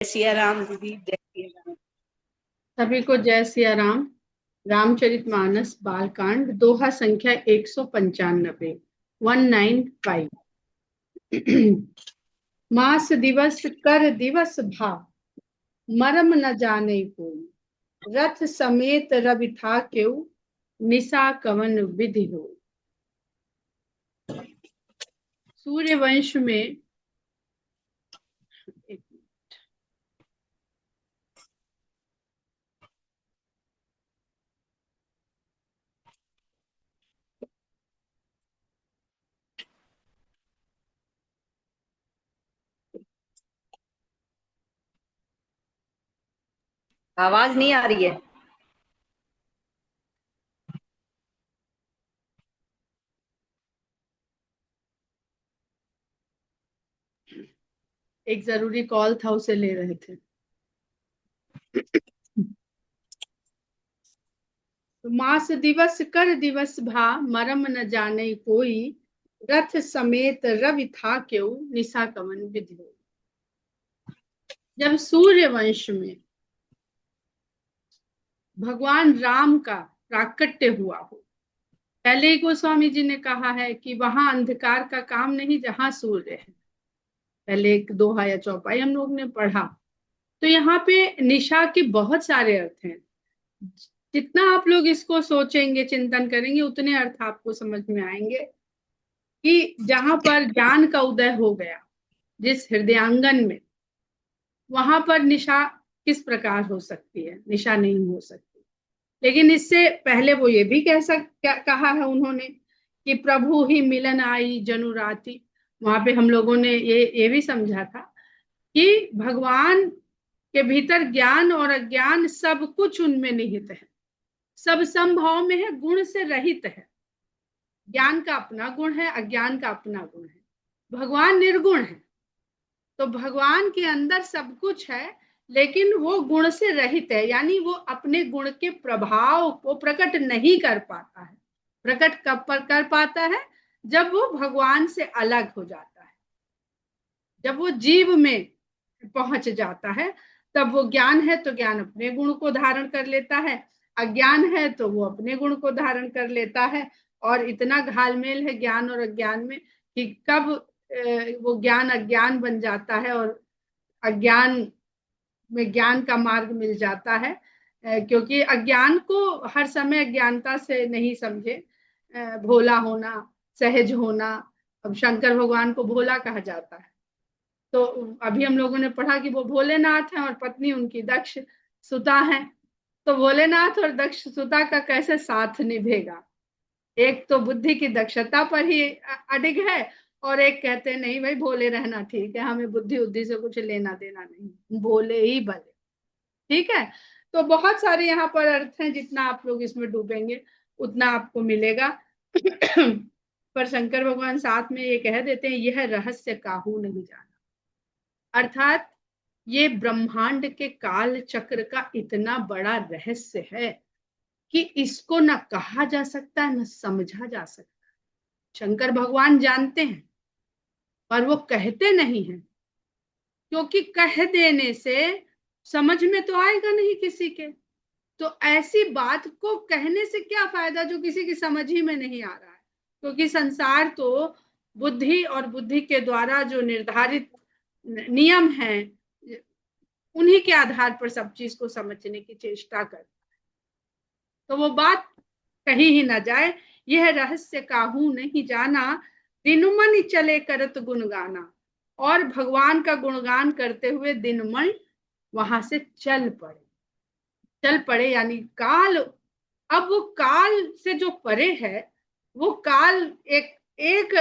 सिया राम दीदी, जय सिया राम। सभी को जय सिया राम। रामचरितमानस बालकांड दोहा संख्या 195 195। मास दिवस कर दिवस भा, मरम न जाने कोई। रथ समेत रवि था क्यों, निशा कवन विधि हो। सूर्य वंश में आवाज नहीं आ रही है। एक जरूरी कॉल था, उसे ले रहे थे। मास दिवस कर दिवस भा, मरम न जाने कोई। रथ समेत रवि था क्यों, निशा कवन विधि हो। जब सूर्य वंश में भगवान राम का प्राकट्य हुआ हो, पहले ही गोस्वामी जी ने कहा है कि वहां अंधकार का काम नहीं जहां सूर्य है। पहले एक दोहा या चौपाई हम लोग ने पढ़ा। तो यहाँ पे निशा के बहुत सारे अर्थ हैं। जितना आप लोग इसको सोचेंगे, चिंतन करेंगे, उतने अर्थ आपको समझ में आएंगे कि जहां पर ज्ञान का उदय हो गया जिस हृदयांगन में, वहां पर निशा किस प्रकार हो सकती है। निशा नहीं हो सकती। लेकिन इससे पहले वो ये भी कहा है उन्होंने कि प्रभु ही मिलन आई जनु राति। वहां पे हम लोगों ने ये भी समझा था कि भगवान के भीतर ज्ञान और अज्ञान सब कुछ उनमें निहित है। सब संभाव में है, गुण से रहित है। ज्ञान का अपना गुण है, अज्ञान का अपना गुण है। भगवान निर्गुण है। तो भगवान के अंदर सब कुछ है, लेकिन वो गुण से रहित है, यानी वो अपने गुण के प्रभाव को प्रकट नहीं कर पाता है। प्रकट कब पर कर पाता है? जब वो भगवान से अलग हो जाता है, जब वो जीव में पहुंच जाता है, तब वो ज्ञान है तो ज्ञान अपने गुण को धारण कर लेता है, अज्ञान है तो वो अपने गुण को धारण कर लेता है। और इतना घालमेल है ज्ञान और अज्ञान में कि कब वो ज्ञान अज्ञान बन जाता है और अज्ञान में ज्ञान का मार्ग मिल जाता है। क्योंकि अज्ञान को हर समय अज्ञानता से नहीं समझे। भोला होना, सहज होना। अब शंकर भगवान को भोला कहा जाता है। तो अभी हम लोगों ने पढ़ा कि वो भोलेनाथ हैं और पत्नी उनकी दक्ष सुता है। तो भोलेनाथ और दक्ष सुता का कैसे साथ निभेगा? एक तो बुद्धि की दक्षता पर ही अडिग है, और एक कहते हैं नहीं भाई भोले रहना ठीक है, हमें बुद्धि उद्धि से कुछ लेना देना नहीं, भोले ही भले। ठीक है। तो बहुत सारे यहाँ पर अर्थ हैं, जितना आप लोग इसमें डूबेंगे उतना आपको मिलेगा। पर शंकर भगवान साथ में ये कह देते हैं, यह रहस्य काहू नहीं जाना। अर्थात ये ब्रह्मांड के काल चक्र का इतना बड़ा रहस्य है कि इसको न कहा जा सकता है न समझा जा सकता है। शंकर भगवान जानते हैं पर वो कहते नहीं हैं, क्योंकि कह देने से समझ में तो आएगा नहीं किसी के। तो ऐसी बात को कहने से क्या फायदा जो किसी की समझ ही में नहीं आ रहा है। क्योंकि संसार तो बुद्धि और बुद्धि के द्वारा जो निर्धारित नियम हैं, उन्हीं के आधार पर सब चीज को समझने की चेष्टा करता है। तो वो बात कही ही ना जाए। यह रहस्य काहू नहीं जाना, दिनुमन चले करत गुणगाना। और भगवान का गुणगान करते हुए दिनमण वहां से चल पड़े। चल पड़े यानी काल। अब वो काल से जो परे है, वो काल एक एक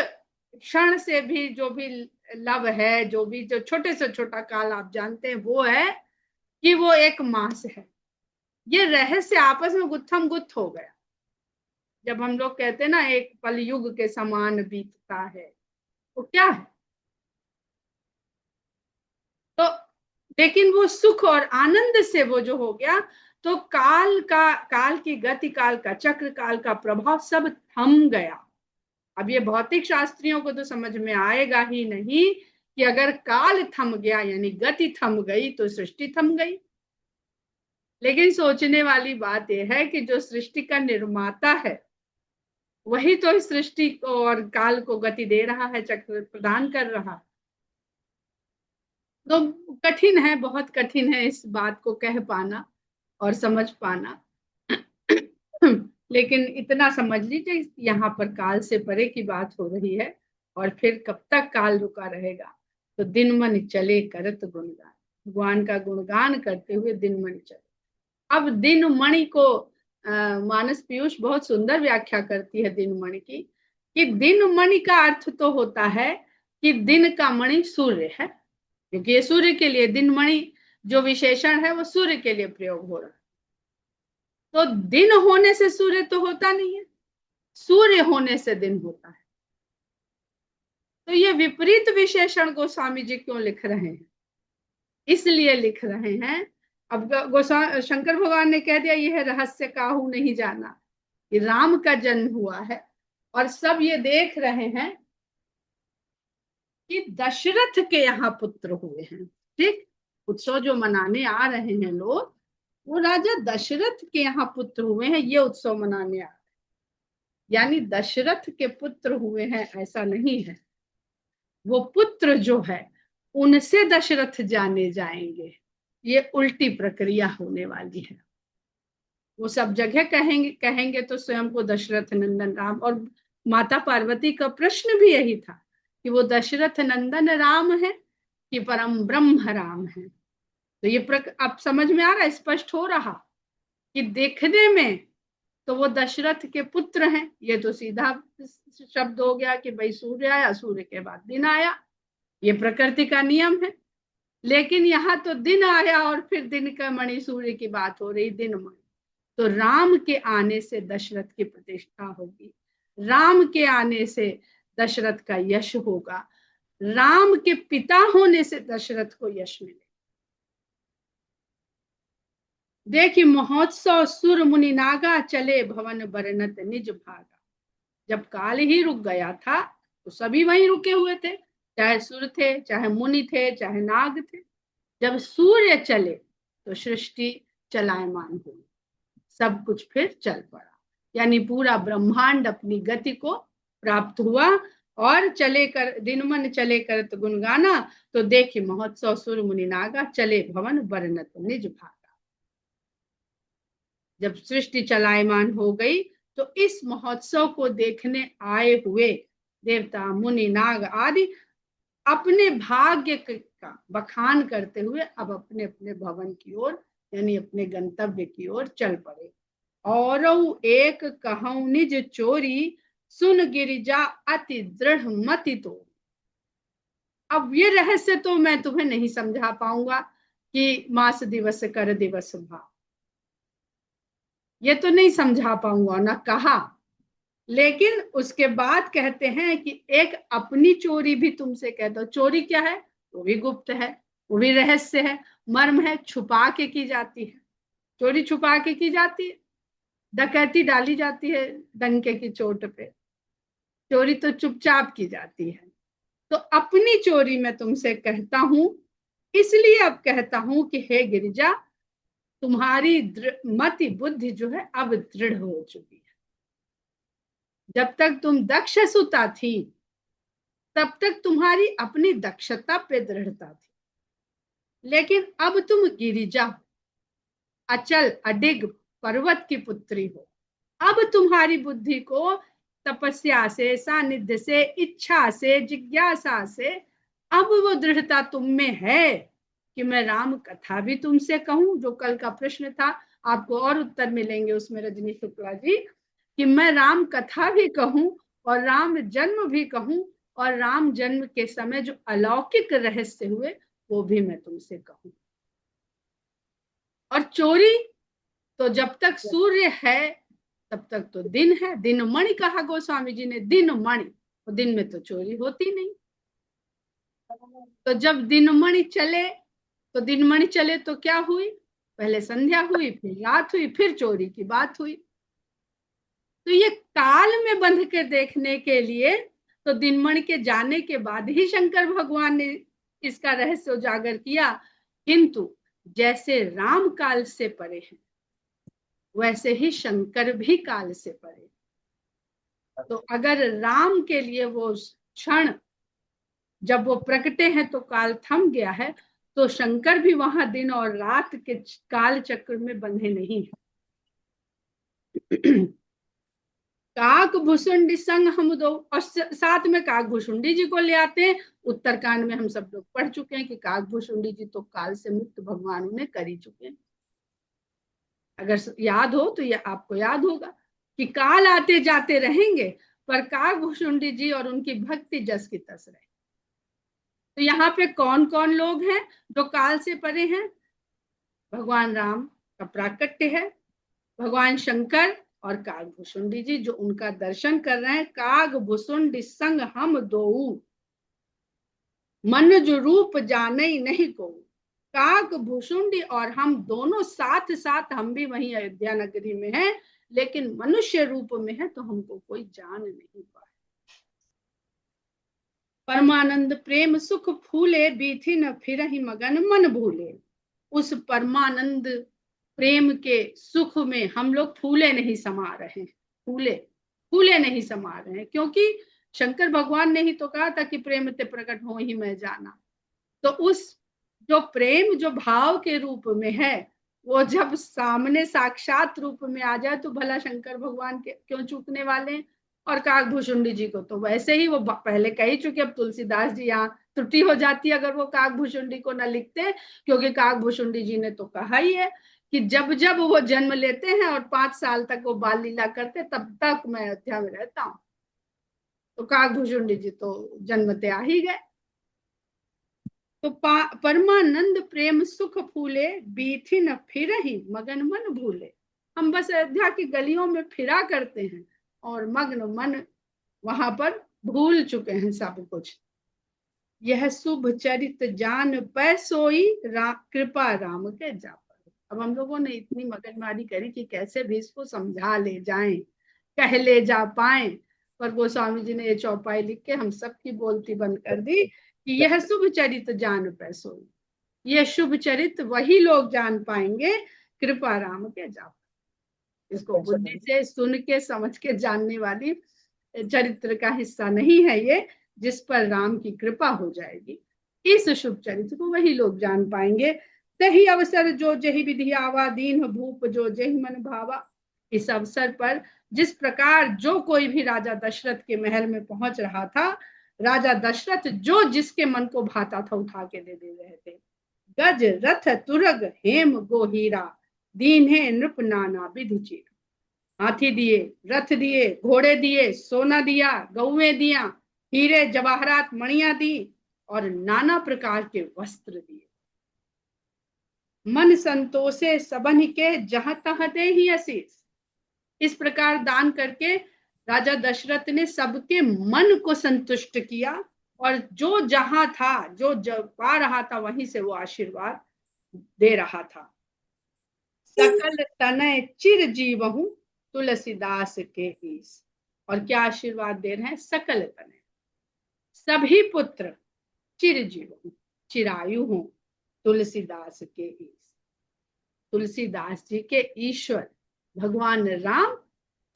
क्षण से भी जो भी लव है, जो भी जो छोटे से छोटा काल आप जानते हैं, वो है कि वो एक मास है। ये रहस्य आपस में गुत्थम गुत्थ हो गया। जब हम लोग कहते हैं ना एक पल युग के समान बीतता है, वो क्या है? तो लेकिन वो सुख और आनंद से वो जो हो गया, तो काल की गति, काल का चक्र, काल का प्रभाव सब थम गया। अब ये भौतिक शास्त्रियों को तो समझ में आएगा ही नहीं कि अगर काल थम गया यानी गति थम गई तो सृष्टि थम गई। लेकिन सोचने वाली बात यह है कि जो सृष्टि का निर्माता है वही तो इस सृष्टि को और काल को गति दे रहा है, चक्र प्रदान कर रहा। तो कठिन है, बहुत कठिन है इस बात को कह पाना और समझ पाना। लेकिन इतना समझ लीजिए यहाँ पर काल से परे की बात हो रही है। और फिर कब तक काल रुका रहेगा? तो दिन मन चले करत गुणगान, भगवान का गुणगान करते हुए दिन मन चले। अब दिन मणि को मानस पीयूष बहुत सुंदर व्याख्या करती है दिन मणि की, कि दिन मणि का अर्थ तो होता है कि दिन का मणि सूर्य है, क्योंकि ये सूर्य के लिए दिन मणि जो विशेषण है वो सूर्य के लिए प्रयोग हो रहा है। तो दिन होने से सूर्य तो होता नहीं है, सूर्य होने से दिन होता है। तो ये विपरीत विशेषण गोस्वामी जी क्यों लिख रहे हैं? इसलिए लिख रहे हैं, अब शंकर भगवान ने कह दिया यह रहस्य काहू नहीं जाना, कि राम का जन्म हुआ है और सब ये देख रहे हैं कि दशरथ के यहाँ पुत्र हुए हैं। ठीक, उत्सव जो मनाने आ रहे हैं लोग, वो राजा दशरथ के यहाँ पुत्र हुए हैं, ये उत्सव मनाने आ रहे हैं। यानी दशरथ के पुत्र हुए हैं ऐसा नहीं है, वो पुत्र जो है उनसे दशरथ जाने जाएंगे। ये उल्टी प्रक्रिया होने वाली है। वो सब जगह कहेंगे तो स्वयं को दशरथ नंदन राम, और माता पार्वती का प्रश्न भी यही था कि वो दशरथ नंदन राम है कि परम ब्रह्म राम है। तो ये अब समझ में आ रहा है, स्पष्ट हो रहा कि देखने में तो वो दशरथ के पुत्र हैं। ये तो सीधा शब्द हो गया कि भाई सूर्य आया, सूर्य के बाद दिन आया, ये प्रकृति का नियम है। लेकिन यहाँ तो दिन आया और फिर दिन का मणि सूर्य की बात हो रही, दिन मणि। तो राम के आने से दशरथ की प्रतिष्ठा होगी, राम के आने से दशरथ का यश होगा, राम के पिता होने से दशरथ को यश मिलेगा। देखिए, महोत्सव सुर मुनि नागा, चले भवन बरनत निज भागा। जब काल ही रुक गया था तो सभी वहीं रुके हुए थे, चाहे सुर थे, चाहे मुनि थे, चाहे नाग थे। जब सूर्य चले तो सृष्टि चलायमान हुई, सब कुछ फिर चल पड़ा, यानी पूरा ब्रह्मांड अपनी गति को प्राप्त हुआ। और चले कर दिन मन चले करत गुणगाना, तो देखिए महोत्सव सुर मुनि नागा, चले भवन बरनत निज भागा। जब सृष्टि चलायमान हो गई तो इस महोत्सव को देखने आए हुए देवता मुनि नाग आदि अपने भाग्य का बखान करते हुए अब अपने अपने भवन की ओर, यानी अपने गंतव्य की ओर चल पड़े। और एक कहूं निज चोरी, सुन गिरिजा अति दृढ़ मति तो। अब ये रहस्य तो मैं तुम्हें नहीं समझा पाऊंगा कि मास दिवस कर दिवस भा, ये तो नहीं समझा पाऊंगा ना कहा। लेकिन उसके बाद कहते हैं कि एक अपनी चोरी भी तुमसे कह दो। चोरी क्या है? वो भी गुप्त है, वो भी रहस्य है, मर्म है, छुपा के की जाती है। चोरी छुपा के की जाती है, डकैती डाली जाती है डंके की चोट पे, चोरी तो चुपचाप की जाती है। तो अपनी चोरी मैं तुमसे कहता हूं, इसलिए अब कहता हूं कि हे गिरिजा, तुम्हारी मति बुद्धि जो है अब दृढ़ हो चुकी है। जब तक तुम दक्ष सुता थी तब तक तुम्हारी अपनी दक्षता पे दृढ़ता थी, लेकिन अब तुम गिरिजा, अचल अडिग पर्वत की पुत्री हो। अब तुम्हारी बुद्धि को तपस्या से, सानिध्य से, इच्छा से, जिज्ञासा से अब वो दृढ़ता तुम में है कि मैं राम कथा भी तुमसे कहूं। जो कल का प्रश्न था, आपको और उत्तर मिलेंगे उसमें रजनी शुक्ला जी, कि मैं राम कथा भी कहूं और राम जन्म भी कहूं, और राम जन्म के समय जो अलौकिक रहस्य हुए वो भी मैं तुमसे कहूं। और चोरी तो जब तक सूर्य है तब तक तो दिन है। दिन मणि कहा गोस्वामी जी ने, दिन मणि, और दिन में तो चोरी होती नहीं। तो जब दिन मणि चले तो दिन मणि चले तो क्या हुई? पहले संध्या हुई, फिर रात हुई, फिर चोरी की बात हुई। तो ये काल में बंध के देखने के लिए तो दिनमणि के जाने के बाद ही शंकर भगवान ने इसका रहस्य उजागर किया। किंतु जैसे राम काल से परे हैं, वैसे ही शंकर भी काल से परे। तो अगर राम के लिए वो क्षण जब वो प्रकटे हैं तो काल थम गया है, तो शंकर भी वहां दिन और रात के काल चक्र में बंधे नहीं है। काक भुसुंडी संग हम दो, और साथ में काक भुसुंडी जी को ले आते हैं। उत्तरकांड में हम सब लोग पढ़ चुके हैं कि काक भुसुंडी जी तो काल से मुक्त भगवान उन्हें कर ही चुके हैं। अगर याद हो तो ये आपको याद होगा कि काल आते जाते रहेंगे, पर काक भुसुंडी जी और उनकी भक्ति जस की तस रहे। तो यहाँ पे कौन कौन लोग हैं जो काल से परे हैं? भगवान राम का प्राकट्य है, भगवान शंकर और काग भुसुंडी जी जो उनका दर्शन कर रहे हैं। काग भुसुंडी संग हम दो, मन जो रूप जाने नहीं को। काग भुसुंडी और हम दोनों साथ साथ, हम भी वहीं अयोध्या नगरी में हैं, लेकिन मनुष्य रूप में है, तो हमको कोई जान नहीं पाए। परमानंद प्रेम सुख फूले, बीथी न फिर ही मगन मन भूले। उस परमानंद प्रेम के सुख में हम लोग फूले नहीं समा रहे हैं, फूले नहीं समा रहे हैं, क्योंकि शंकर भगवान ने ही तो कहा था कि प्रेम ते प्रकट हो ही मैं जाना। तो उस जो प्रेम जो भाव के रूप में है, वो जब सामने साक्षात रूप में आ जाए तो भला शंकर भगवान के क्यों चूकने वाले हैं। और काकभूषुंडी जी को तो वैसे ही वो पहले कह ही चुके, अब तुलसीदास जी यहाँ त्रुटि हो जाती अगर वो काकभूषुंडी को न लिखते, क्योंकि काकभूषुंडी जी ने तो कहा ही है कि जब जब वो जन्म लेते हैं और 5 साल तक वो बाल लीला करते, तब तक मैं अयोध्या में रहता हूँ। तो काकभूषुंडी जी तो जन्मते आ ही गए। तो परमानंद प्रेम सुख फूले, बीथी न फिर ही मगन मन भूले। हम बस अयोध्या की गलियों में फिरा करते हैं और मग्न मन वहां पर भूल चुके हैं सब कुछ। यह शुभ चरित जान पै सोई, कृपा राम के जा पर। अब हम लोगों ने इतनी मगजमारी करी कि कैसे भी इसको समझा ले जाएं, कह ले जा पाए, पर गोस्वामी जी ने ये चौपाई लिख के हम सबकी बोलती बंद कर दी कि यह शुभ चरित जान पै सोई। यह शुभ चरित वही लोग जान पाएंगे, कृपा राम के जा पर। इसको बुद्धि से सुन के समझ के जानने वाली चरित्र का हिस्सा नहीं है ये, जिस पर राम की कृपा हो जाएगी। इस शुभ चरित्र को वही लोग जान पाएंगे। तही अवसर जो जही विधि आवा, दीन भूप जो जही मन भावा। इस अवसर पर जिस प्रकार जो कोई भी राजा दशरथ के महल में पहुंच रहा था, राजा दशरथ जो जिसके मन को भाता था उठा के दे रहे थे। गज रथ तुरग हेम गोहीरा, दीन है नृप नाना विधि चीर। हाथी दिए, रथ दिए, घोड़े दिए, सोना दिया, गौवे दिया, हीरे जवाहरात मणियां दी और नाना प्रकार के वस्त्र दिए। मन संतोषे सबन के जहां तहां दे ही आशीष। इस प्रकार दान करके राजा दशरथ ने सबके मन को संतुष्ट किया और जो जहां था, जो पा रहा था, वहीं से वो आशीर्वाद दे रहा था। सकल तनय चिर जीवहु, तुलसीदास के ईस। और क्या आशीर्वाद दे रहे हैं? सकल तनय, सभी पुत्र चिरजीव, चिरायु हो, तुलसीदास के ईस। तुलसीदास जी के ईश्वर भगवान राम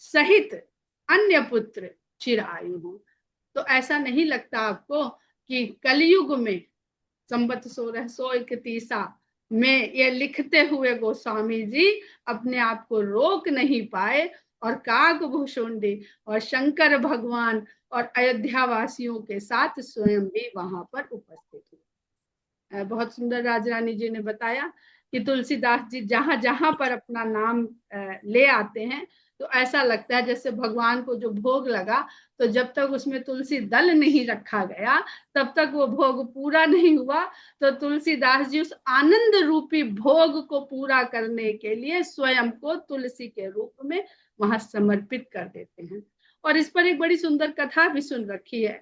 सहित अन्य पुत्र चिरायु हो। तो ऐसा नहीं लगता आपको कि कलयुग में संवत 1631 में ये लिखते हुए गोस्वामी जी अपने आप को रोक नहीं पाए और काकभूषुंडी और शंकर भगवान और अयोध्या वासियों के साथ स्वयं भी वहां पर उपस्थित हुए। बहुत सुंदर राजरानी जी ने बताया कि तुलसीदास जी जहां जहां पर अपना नाम ले आते हैं तो ऐसा लगता है जैसे भगवान को जो भोग लगा, तो जब तक उसमें तुलसी दल नहीं रखा गया तब तक वो भोग पूरा नहीं हुआ। तो तुलसीदास जी उस आनंद रूपी भोग को पूरा करने के लिए स्वयं को तुलसी के रूप में वहां समर्पित कर देते हैं। और इस पर एक बड़ी सुंदर कथा भी सुन रखी है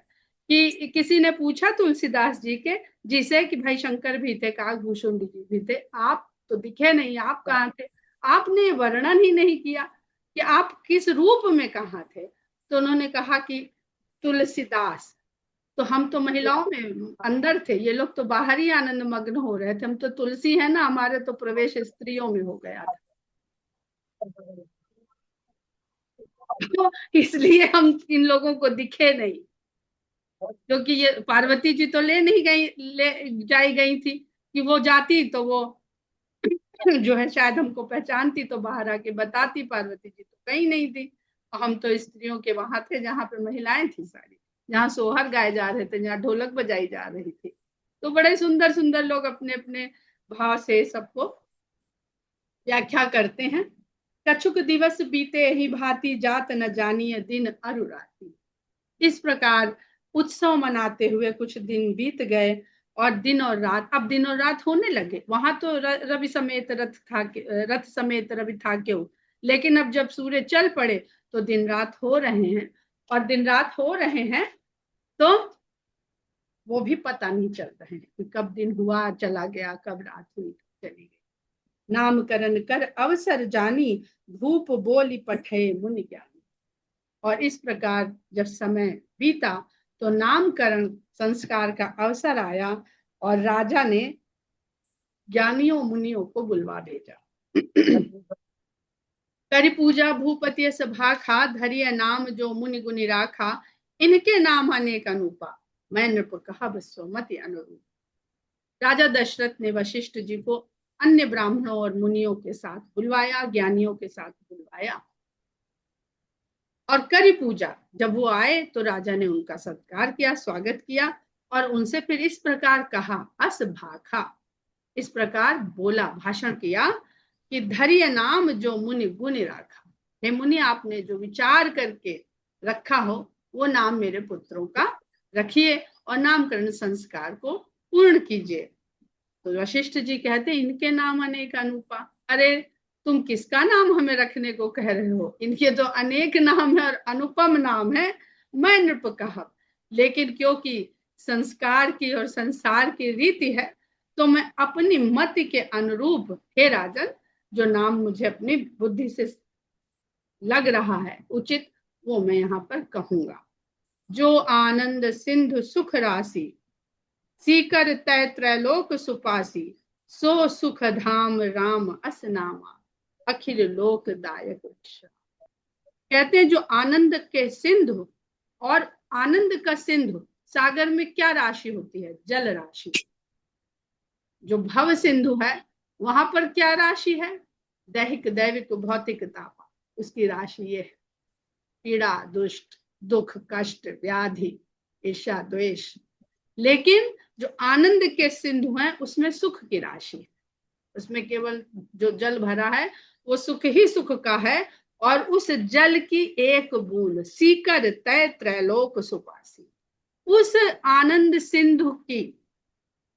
कि किसी ने पूछा तुलसीदास जी के जिसे कि भाई शंकर भी थे, काकभूषुंडी जी भी थे, आप तो दिखे नहीं, आप कहाँ थे? आपने वर्णन ही नहीं किया कि आप किस रूप में कहाँ थे। तो उन्होंने कहा कि तुलसीदास। तो हम तो महिलाओं में अंदर थे, ये लोग तो बाहर ही आनंद मग्न हो रहे थे। हम तो तुलसी है ना, हमारे तो प्रवेश स्त्रियों में हो गया था। तो इसलिए हम इन लोगों को दिखे नहीं, क्योंकि ये पार्वती जी तो ले नहीं गई, ले जाई गई थी कि वो जाती तो वो जो है शायद हमको पहचानती तो बाहर आके बताती। पार्वती जी तो कहीं नहीं थी। हम तो स्त्रियों के वहां थे जहाँ पे महिलाएं थी सारी, जहाँ सोहर गाए जा रहे थे, जहाँ ढोलक बजाई जा रही थी। तो बड़े सुंदर सुंदर लोग अपने अपने भाव से सबको व्याख्या करते हैं। कछुक दिवस बीते ही भांति जात न जानिए दिन अरु राति। इस प्रकार उत्सव मनाते हुए कुछ दिन बीत गए और दिन और रात, अब दिन और रात होने लगे। वहां तो रवि समेत रथ था, रथ समेत रवि था क्यों, लेकिन अब जब सूर्य चल पड़े तो दिन रात हो रहे हैं। और दिन रात हो रहे हैं तो वो भी पता नहीं चल रहे हैं कि कब दिन हुआ चला गया, कब रात हुई चली गई। नामकरण कर अवसर जानी, भूप बोली पठे मुनि ज्ञानी। और इस प्रकार जब समय बीता तो नामकरण संस्कार का अवसर आया और राजा ने ज्ञानियों मुनियों को बुलवा भेजा। करि पूजा भूपति सभा खा, धरिय नाम जो मुनि गुनि राखा। इनके नाम अनेक अनुपा, मैं नृप कहा बसोमति अनुरूप। राजा दशरथ ने वशिष्ठ जी को अन्य ब्राह्मणों और मुनियों के साथ बुलवाया, ज्ञानियों के साथ बुलवाया। और करी पूजा, जब वो आए तो राजा ने उनका सत्कार किया, स्वागत किया और उनसे फिर इस प्रकार कहा, अस भाखा, इस प्रकार बोला, भाषण किया कि धैर्य नाम जो मुनि गुनि राखा। हे मुनि, आपने जो विचार करके रखा हो वो नाम मेरे पुत्रों का रखिए और नामकरण संस्कार को पूर्ण कीजिए। तो वशिष्ठ जी कहते, इनके नाम अनेक अनुपा। अरे तुम किसका नाम हमें रखने को कह रहे हो, इनके तो अनेक नाम है और अनुपम नाम है, मैं नृप कहा। लेकिन क्योंकि संस्कार की और संसार की रीति है तो मैं अपनी मत के अनुरूप, हे राजन, जो नाम मुझे अपनी बुद्धि से लग रहा है उचित, वो मैं यहाँ पर कहूंगा। जो आनंद सिंधु सुख राशि, सीकर तय त्रैलोक सुपासी। सो सुख धाम राम अस नामा, अखिल लोक दायक। कहते हैं जो आनंद के सिंधु, और आनंद का सिंधु, सागर में क्या राशि होती है, जल राशि। जो भव सिंधु है वहां पर क्या राशि है, दैहिक दैविक भौतिक तापा, उसकी राशि ये है, पीड़ा दुष्ट दुख कष्ट व्याधि ईर्ष्या द्वेष। लेकिन जो आनंद के सिंधु हैं उसमें सुख की राशि है, उसमें केवल जो जल भरा है वो सुख ही सुख का है। और उस जल की एक बूंद, सीकर तय त्रैलोक सुपासी, उस आनंद सिंधु की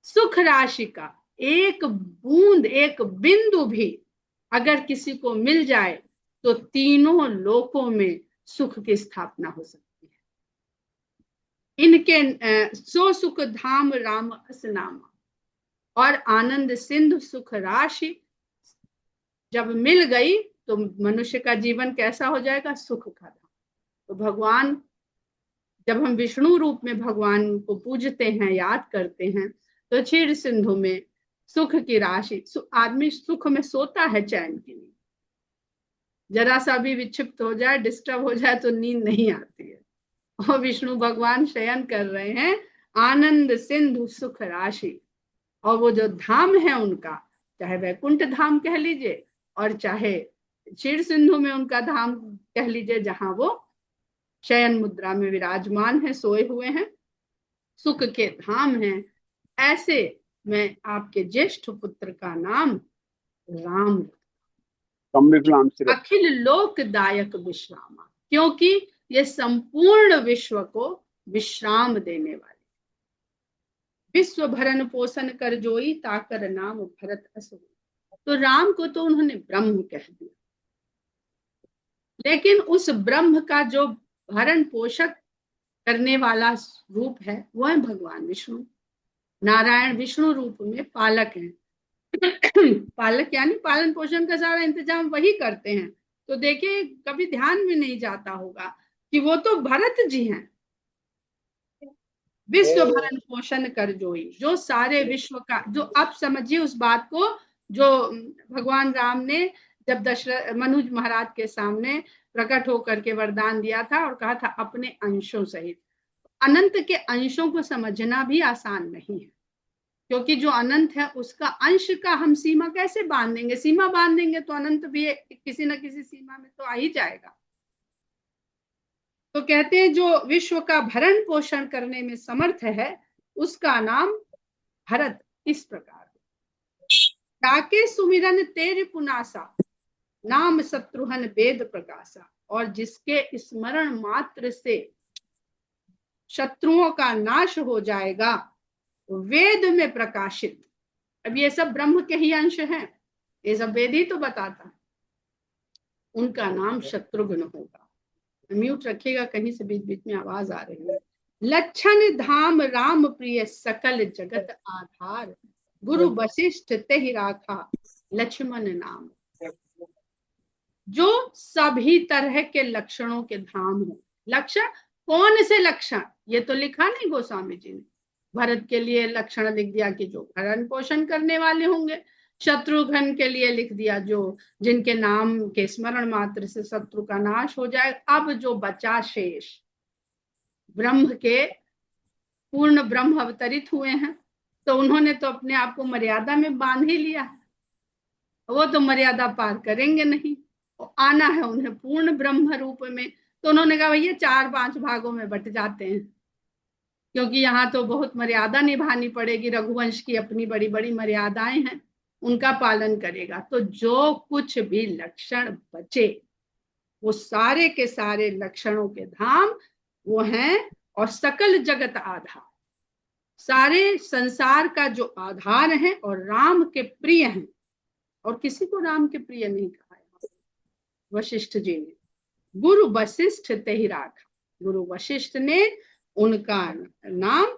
सुख राशि का एक बूंद, एक बिंदु भी अगर किसी को मिल जाए तो तीनों लोकों में सुख की स्थापना हो सकती है। इनके सो सुख धाम राम अस नामा, और आनंद सिंधु सुख राशि जब मिल गई तो मनुष्य का जीवन कैसा हो जाएगा, सुख का धाम। तो भगवान, जब हम विष्णु रूप में भगवान को पूजते हैं, याद करते हैं, तो क्षीर सिंधु में सुख की राशि, आदमी सुख में सोता है चैन की नींद, जरा सा भी विक्षिप्त हो जाए, डिस्टर्ब हो जाए तो नींद नहीं आती है। और विष्णु भगवान शयन कर रहे हैं आनंद सिंधु सुख राशि। और वो जो धाम है उनका, चाहे वैकुंठ धाम कह लीजिए और चाहे क्षीर सिंधु में उनका धाम कह लीजिए, जहां वो शयन मुद्रा में विराजमान है, सोए हुए हैं, सुख के धाम हैं। ऐसे मैं आपके ज्येष्ठ पुत्र का नाम राम, अखिल लोकदायक विश्रामा, क्योंकि ये संपूर्ण विश्व को विश्राम देने वाले, विश्व भरण पोषण कर जोई, ताकर नाम भरत अस। तो राम को तो उन्होंने ब्रह्म कह दिया, लेकिन उस ब्रह्म का जो भरण पोषक करने वाला रूप है वो है भगवान विष्णु। नारायण विष्णु रूप में पालक हैं। पालक यानी पालन पोषण का सारा इंतजाम वही करते हैं। तो देखिए, कभी ध्यान में नहीं जाता होगा कि वो तो भरत जी हैं, विश्व भरण पोषण कर जोई, जो सारे विश्व का, जो आप समझिए उस बात को, जो भगवान राम ने जब दशरथ मनुज महाराज के सामने प्रकट होकर के वरदान दिया था और कहा था अपने अंशों सहित, अनंत के अंशों को समझना भी आसान नहीं है, क्योंकि जो अनंत है उसका अंश का हम सीमा कैसे बांध देंगे, सीमा बांध देंगे तो अनंत भी किसी न किसी सीमा में तो आ ही जाएगा। तो कहते हैं जो विश्व का भरण पोषण करने में समर्थ है उसका नाम भरत। इस प्रकार ताके सुमिरन तेरे पुनासा, नाम शत्रुहन वेद प्रकाशा, और जिसके स्मरण मात्र से शत्रुओं का नाश हो जाएगा, वेद में प्रकाशित। अब ये सब ब्रह्म के ही अंश हैं, ये सब वेद ही तो बताता है। उनका नाम शत्रुघ्न होगा। म्यूट रखिएगा, कहीं से बीच बीच में आवाज आ रही है। लक्षण धाम राम प्रिय, सकल जगत आधार, गुरु वशिष्ठ तेहि राखा, लक्ष्मण नाम। जो सभी तरह के लक्षणों के धाम हो। लक्षण कौन से लक्षण, ये तो लिखा नहीं गोस्वामी जी ने। भरत के लिए लक्षण लिख दिया कि जो भरण पोषण करने वाले होंगे, शत्रुघ्न के लिए लिख दिया जो जिनके नाम के स्मरण मात्र से शत्रु का नाश हो जाए। अब जो बचा शेष, ब्रह्म के पूर्ण ब्रह्म अवतरित हुए हैं, तो उन्होंने तो अपने आप को मर्यादा में बांध ही लिया, वो तो मर्यादा पार करेंगे नहीं, आना है उन्हें पूर्ण ब्रह्म रूप में। तो उन्होंने कहा भैया 4-5 भागों में बट जाते हैं, क्योंकि यहाँ तो बहुत मर्यादा निभानी पड़ेगी, रघुवंश की अपनी बड़ी बड़ी मर्यादाएं हैं, उनका पालन करेगा। तो जो कुछ भी लक्षण बचे वो सारे के सारे लक्षणों के धाम वो हैं, और सकल जगत आधार, सारे संसार का जो आधार है, और राम के प्रिय हैं। और किसी को राम के प्रिय नहीं कहा है वशिष्ठ जी ने। गुरु वशिष्ठ तेहि राखा, गुरु वशिष्ठ ने उनका नाम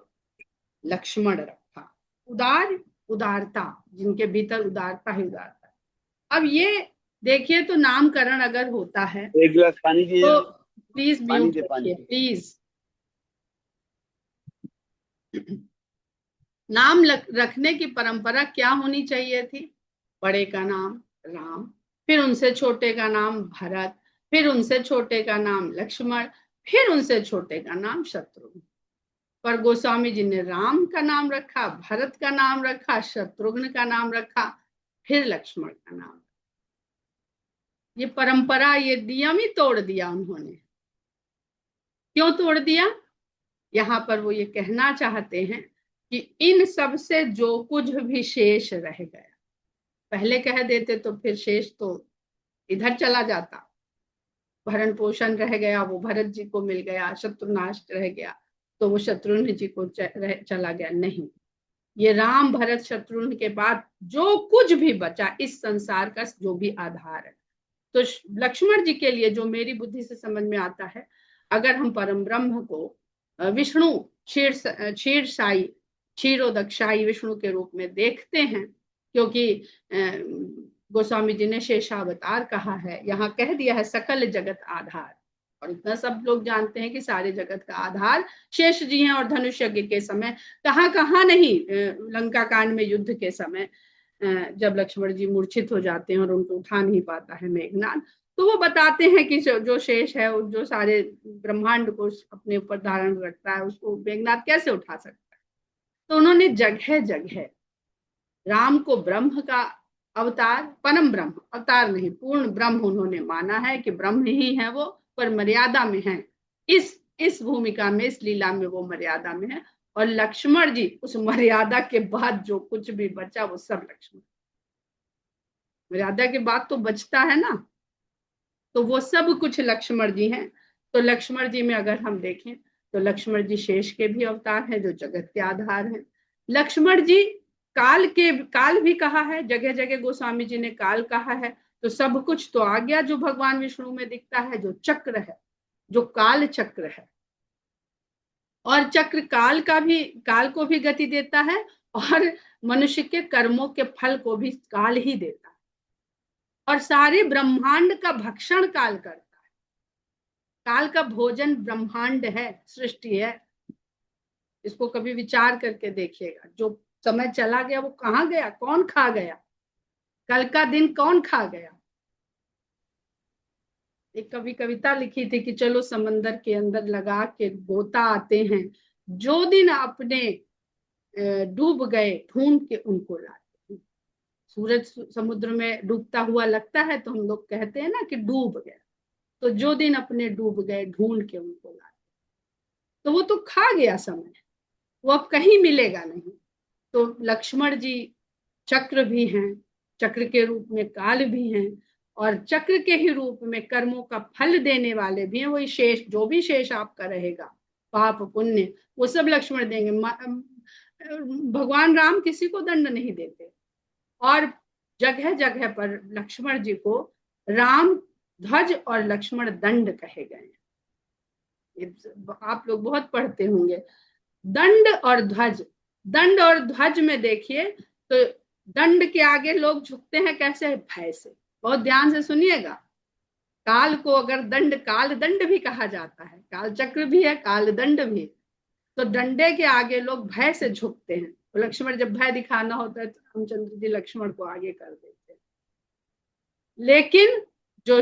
लक्ष्मण रखा। उदार, उदारता, जिनके भीतर उदारता ही उदारता। अब ये देखिए, तो नामकरण अगर होता है, एक गिलास पानी की तो प्लीज पानी म्यूट दे, पानी। रखिए प्लीज। नाम रखने की परंपरा क्या होनी चाहिए थी? बड़े का नाम राम, फिर उनसे छोटे का नाम भरत, फिर उनसे छोटे का नाम लक्ष्मण, फिर उनसे छोटे का नाम शत्रुघ्न। पर गोस्वामी जी ने राम का नाम रखा, भरत का नाम रखा, शत्रुघ्न का नाम रखा, फिर लक्ष्मण का नाम। ये परंपरा, ये नियम ही तोड़ दिया उन्होंने। क्यों तोड़ दिया? यहाँ पर वो ये कहना चाहते हैं कि इन सब से जो कुछ भी शेष रह गया, पहले कह देते तो फिर शेष तो इधर चला जाता, भरण पोषण रह गया वो भरत जी को मिल गया, शत्रुनाश रह गया तो वो शत्रुघ्न जी को चला गया। नहीं, ये राम भरत शत्रुघ्न के बाद जो कुछ भी बचा इस संसार का, जो भी आधार है, तो लक्ष्मण जी के लिए जो मेरी बुद्धि से समझ में आता है, अगर हम परम ब्रह्म को विष्णु क्षीर साई क्षीरोदक्षाई विष्णु के रूप में देखते हैं, क्योंकि गोस्वामी जी ने शेषावतार कहा है, यहाँ कह दिया है सकल जगत आधार, और इतना सब लोग जानते हैं कि सारे जगत का आधार शेष जी हैं। और धनुष यज्ञ के समय कहाँ नहीं, लंका कांड में युद्ध के समय जब लक्ष्मण जी मूर्छित हो जाते हैं और उनको उठा नहीं पाता है मेघनाद, तो वो बताते हैं कि जो शेष है, जो सारे ब्रह्मांड को अपने ऊपर धारण रखता है, उसको मेघनाद कैसे उठा सकता है। तो उन्होंने जगह जगह राम को ब्रह्म का अवतार, परम ब्रह्म अवतार नहीं, पूर्ण ब्रह्म उन्होंने माना है कि ब्रह्म ही है वो, पर मर्यादा में है। इस भूमिका में, इस लीला में वो मर्यादा में है। और लक्ष्मण जी उस मर्यादा के बाद जो कुछ भी बचा वो सब लक्ष्मण, मर्यादा के बाद तो बचता है ना, तो वो सब कुछ लक्ष्मण जी हैं। तो लक्ष्मण जी में अगर हम देखें तो लक्ष्मण जी शेष के भी अवतार हैं, जो जगत के आधार हैं। लक्ष्मण जी काल भी कहा है, जगह जगह गोस्वामी जी ने काल कहा है, तो सब कुछ तो आ गया जो भगवान विष्णु में दिखता है, जो चक्र है, जो काल चक्र है। और चक्र काल को भी गति देता है, और मनुष्य के कर्मों के फल को भी काल ही देता है। और सारे ब्रह्मांड का भक्षण काल करता है, काल का भोजन ब्रह्मांड है, सृष्टि है। इसको कभी विचार करके देखिएगा, जो समय चला गया वो कहाँ गया, कौन खा गया, कल का दिन कौन खा गया। एक कवि कविता लिखी थी कि चलो समंदर के अंदर लगा के गोता आते हैं, जो दिन अपने डूब गए ढूंढ के उनको लाते हैं। सूरज समुद्र में डूबता हुआ लगता है तो हम लोग कहते हैं ना कि डूब गया, तो जो दिन अपने डूब गए ढूंढ के उनको लाते, तो वो तो खा गया समय, वो अब कहीं मिलेगा नहीं। तो लक्ष्मण जी चक्र भी हैं, चक्र के रूप में काल भी हैं, और चक्र के ही रूप में कर्मों का फल देने वाले भी हैं। वही शेष, जो भी शेष आपका रहेगा, पाप पुण्य, वो सब लक्ष्मण देंगे। भगवान राम किसी को दंड नहीं देते, और जगह जगह पर लक्ष्मण जी को राम ध्वज और लक्ष्मण दंड कहे गए। आप लोग बहुत पढ़ते होंगे, दंड और ध्वज। दंड और ध्वज में देखिए तो दंड के आगे लोग झुकते हैं कैसे, भय से। बहुत ध्यान से सुनिएगा, काल को अगर दंड, काल दंड भी कहा जाता है, काल चक्र भी है, काल दंड भी है, तो डंडे के आगे लोग भय से झुकते हैं। तो लक्ष्मण जब भय दिखाना होता है तो रामचंद्र जी लक्ष्मण को आगे कर देते हैं। लेकिन जो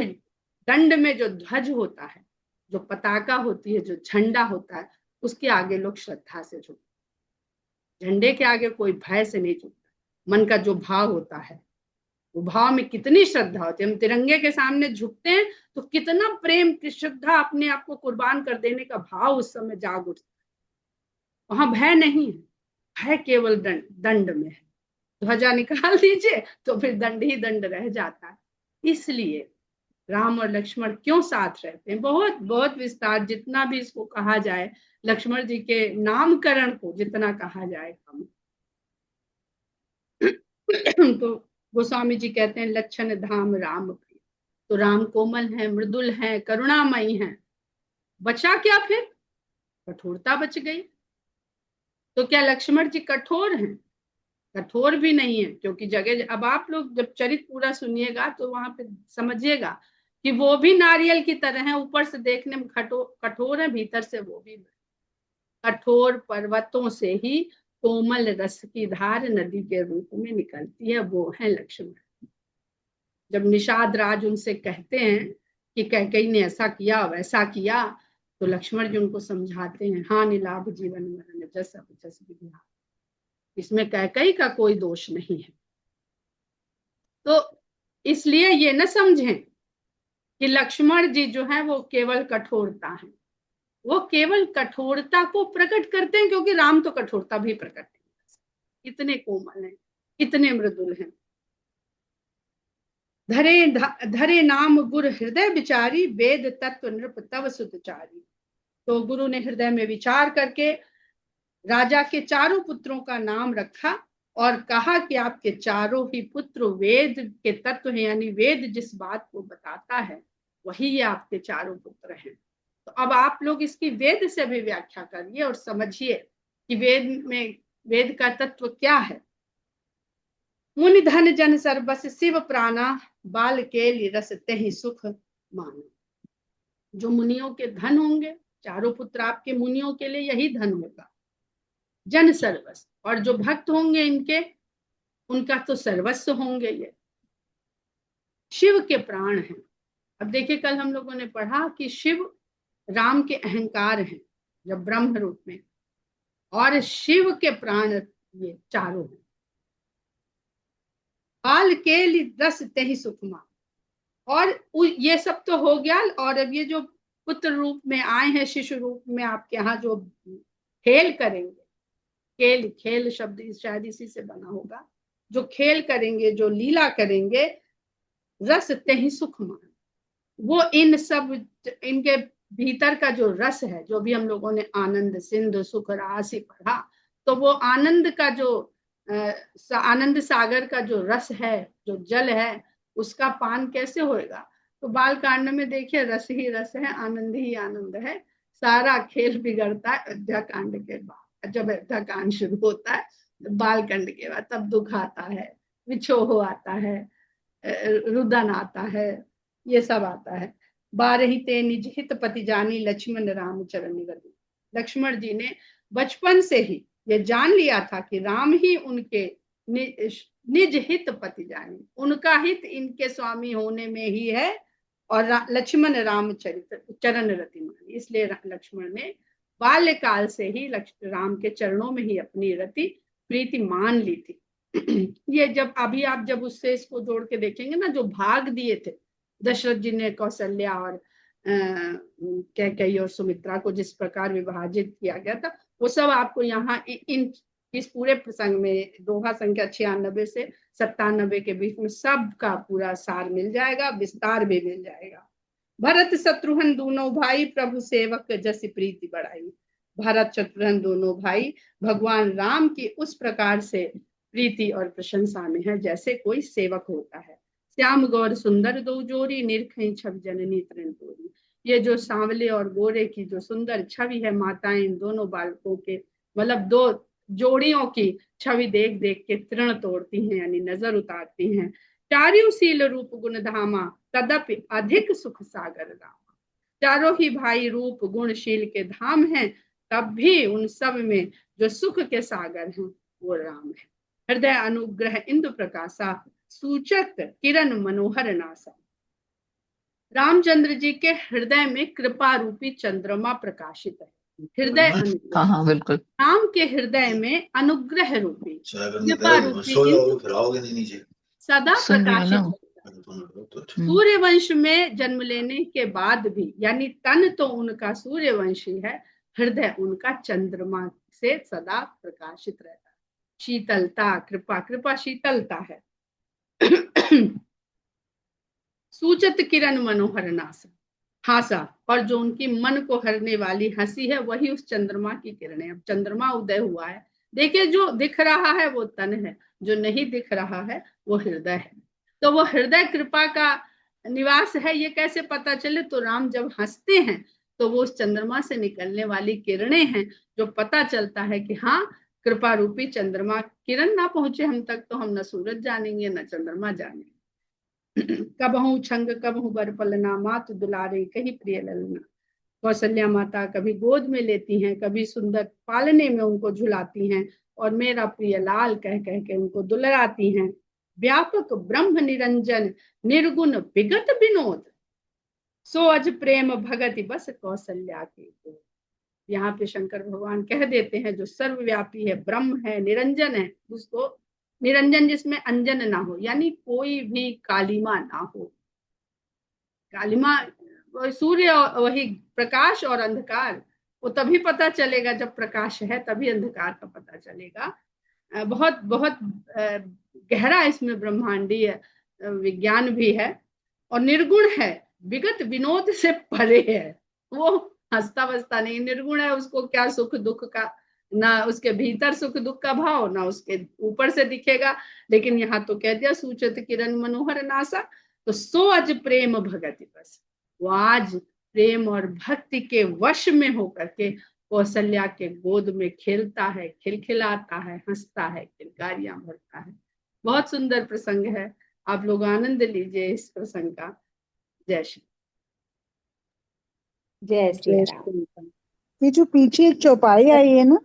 दंड में जो ध्वज होता है, जो पताका होती है, जो झंडा होता है, उसके आगे लोग श्रद्धा से झुकते। झंडे के आगे कोई भय से नहीं झुकता। मन का जो भाव होता है, वो भाव में कितनी श्रद्धा होती है। हम तिरंगे के सामने झुकते हैं तो कितना प्रेम की श्रद्धा, अपने आप को कुर्बान कर देने का भाव उस समय जाग उठता है। वहां भय नहीं है, भय केवल दंड में है। ध्वजा निकाल दीजिए तो फिर दंड ही दंड रह जाता है। इसलिए राम और लक्ष्मण क्यों साथ रहते हैं, बहुत बहुत विस्तार, जितना भी इसको कहा जाए, लक्ष्मण जी के नामकरण को जितना कहा जाए कम। तो गोस्वामी जी कहते हैं लक्षण धाम राम प्रिय। तो राम कोमल है, मृदुल है, करुणामयी है, बचा क्या फिर, कठोरता बच गई। तो क्या लक्ष्मण जी कठोर हैं? कठोर भी नहीं है, क्योंकि जगह, अब आप लोग जब चरित्र पूरा सुनिएगा तो वहां पे समझिएगा कि वो भी नारियल की तरह है, ऊपर से देखने में कठोर है, भीतर से वो भी कठोर पर्वतों से ही कोमल रस की धार नदी के रूप में निकलती है, वो है लक्ष्मण। जब निषाद राज उनसे कहते हैं कि कैकेयी ने ऐसा किया वैसा किया, तो लक्ष्मण जी उनको समझाते हैं, हाँ निलाभ जीवन मरण जस अब जस विधिया, इसमें कैकेयी का कोई दोष नहीं है। तो इसलिए ये न समझें कि लक्ष्मण जी जो है वो केवल कठोरता है, वो केवल कठोरता को प्रकट करते हैं, क्योंकि राम तो कठोरता भी प्रकट नहीं, इतने कोमल हैं, इतने मृदुल हैं। धरे नाम गुरु हृदय विचारी, वेद तत्व नृप तव सुतचारी। तो गुरु ने हृदय में विचार करके राजा के चारों पुत्रों का नाम रखा और कहा कि आपके चारों ही पुत्र वेद के तत्व हैं, यानी वेद जिस बात को बताता है वही ये आपके चारों पुत्र हैं। तो अब आप लोग इसकी वेद से भी व्याख्या करिए और समझिए कि वेद में, वेद का तत्व क्या है। मुनि धन जन सर्वस शिव प्राणा, बाल के रस ते सुख माना। जो मुनियों के धन होंगे, चारों पुत्र आपके मुनियों के लिए यही धन होगा, जन सर्वस्व, और जो भक्त होंगे इनके, उनका तो सर्वस्व होंगे ये, शिव के प्राण हैं। अब देखिए कल हम लोगों ने पढ़ा कि शिव राम के अहंकार हैं जब ब्रह्म रूप में, और शिव के प्राण ये चारों हैं। बाल के रस ते ही सुखमा, और ये सब तो हो गया, और अब ये जो पुत्र रूप में आए हैं, शिशु रूप में आपके यहाँ जो खेल करेंगे, खेल, खेल शब्द शायद इसी से बना होगा, जो खेल करेंगे, जो लीला करेंगे, रस ते ही सुख मान, वो इन सब, इनके भीतर का जो रस है, जो भी हम लोगों ने आनंद सिंधु सुख राशि पढ़ा, तो वो आनंद का जो आनंद सागर का जो रस है, जो जल है, उसका पान कैसे होएगा। तो बाल कांड में देखिए रस ही रस है, आनंद ही आनंद है, सारा खेल बिगड़ता है अयोध्या कांड के बाद। जब अयोध्या कांड शुरू होता है बाल कांड के बाद, तब दुख आता है, विछोह आता है, रुदन आता है, ये सब आता है। बारही ते निज हित पति जानी, लक्ष्मण राम चरण निगति। लक्ष्मण जी ने बचपन से ही ये जान लिया था कि राम ही उनके निज हित पति जाने, उनका हित इनके स्वामी होने में ही है। और लक्ष्मण रामचरित चरण रति मानी, इसलिए लक्ष्मण ने बाल्यकाल से ही राम के चरणों में ही अपनी रति प्रीति मान ली थी। ये जब अभी आप जब उससे इसको जोड़ के देखेंगे ना, जो भाग दिए थे दशरथ जी ने कौशल्या और कैकेयी और सुमित्रा को जिस प्रकार विभाजित किया गया था, वो सब आपको यहाँ इस पूरे प्रसंग में दोहा संख्या 96 से 97 के बीच में सबका पूरा सार मिल जाएगा, विस्तार भी मिल जाएगा। भरत शत्रुघ्न दोनों भाई प्रभु सेवक जैसी प्रीति बढ़ाई। भरत शत्रुघ्न दोनों भाई भगवान राम की उस प्रकार से प्रीति और प्रशंसा में है जैसे कोई सेवक होता है। श्याम गौर सुंदर दो जोरी, निरखई छवि जननी तृण तोरी। ये जो सांवले और गोरे की जो सुंदर छवि है, माताएं इन दोनों बालकों के मतलब दो जोड़ियों की छवि देख देख के तृण तोड़ती हैं, यानी नजर उतारती हैं। चारुशील रूप गुण धामा, तदपि अधिक सुख सागर रामा। चारों ही भाई रूप गुणशील के धाम हैं, तब भी उन सब में जो सुख के सागर हैं वो राम है। हृदय अनुग्रह इंदु प्रकाशा, सूचत किरण मनोहर नासा। रामचंद्र जी के हृदय में कृपा रूपी चंद्रमा प्रकाशित है। हृदय अनुग्रह, हाँ हाँ बिल्कुल। राम के हृदय में अनुग्रह रूपी कृपा रूपी सदा प्रकाशित। सूर्य वंश में जन्म लेने के बाद भी, यानी तन तो उनका सूर्य वंशी है, हृदय उनका चंद्रमा से सदा प्रकाशित रहता है। शीतलता, कृपा, कृपा शीतलता है। सूचत किरण मनोहर नासा, हासा, और जो उनकी मन को हरने वाली हंसी है वही उस चंद्रमा की किरणें। अब चंद्रमा उदय हुआ है, देखिए जो दिख रहा है वो तन है, जो नहीं दिख रहा है वो हृदय है। तो वो हृदय कृपा का निवास है। ये कैसे पता चले? तो राम जब हंसते हैं तो वो उस चंद्रमा से निकलने वाली किरणें हैं, जो पता चलता है कि हाँ, कृपा रूपी चंद्रमा किरण ना पहुंचे हम तक तो हम न सूरज जानेंगे न चंद्रमा जानेंगे। कबहू छंग कबहू बर पलना, मात दुलारे कही प्रिय ललना। कौशल्या माता कभी गोद में लेती हैं, कभी सुंदर पालने में उनको झुलाती हैं और मेरा प्रिय लाल कह कह के उनको दुलराती हैं। व्यापक ब्रह्म निरंजन, निर्गुण विगत विनोद, सो अज प्रेम भगति बस कौशल्या के गोद। यहाँ पे शंकर भगवान कह देते हैं जो सर्वव्यापी है, ब्रह्म है, निरंजन है, उसको निरंजन जिसमें अंजन ना हो, यानी कोई भी कालिमा ना हो। कालिमा, सूर्य वही प्रकाश और अंधकार, वो तभी पता चलेगा जब प्रकाश है, तभी अंधकार का पता चलेगा। बहुत बहुत गहरा इसमें ब्रह्मांडीय विज्ञान भी है। और निर्गुण है, विगत विनोद से परे है, वो हंसता बसता नहीं, निर्गुण है, उसको क्या सुख दुख का, ना उसके भीतर सुख दुख का भाव, ना उसके ऊपर से दिखेगा। लेकिन यहाँ तो कह दिया सूचत किरण मनोहर नासा, तो सो अज प्रेम भगति बस, वो आज प्रेम और भक्ति के वश में होकर के कौशल्या के गोद में खेलता है, खिलखिलाता है, हंसता है, किलकारियां भरता है। बहुत सुंदर प्रसंग है, आप लोग आनंद लीजिए इस प्रसंग का। जय श्री जय श्री राम। ये जो पीछे एक चौपाई आई है ना